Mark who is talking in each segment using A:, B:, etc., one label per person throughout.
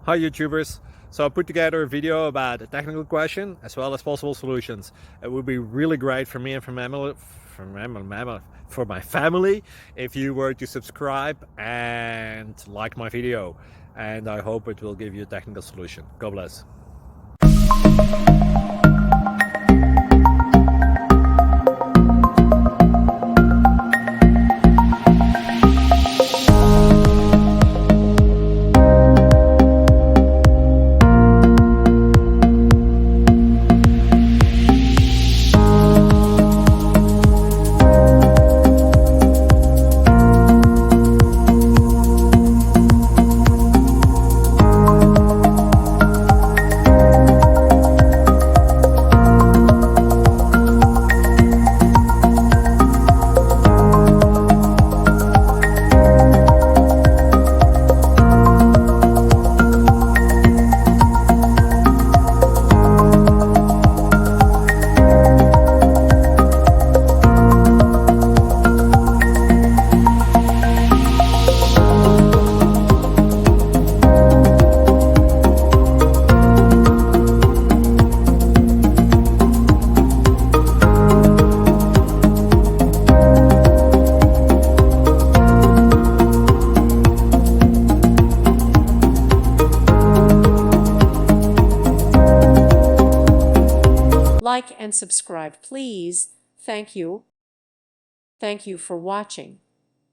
A: Hi YouTubers. So I put together a video about a technical question as well as possible solutions. It would be really great for me and for my family if you were to subscribe and like my video, and I hope it will give you a technical solution. God bless.
B: Like and subscribe, please. Thank you. Thank you for watching.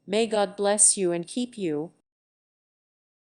B: May God bless you and keep you.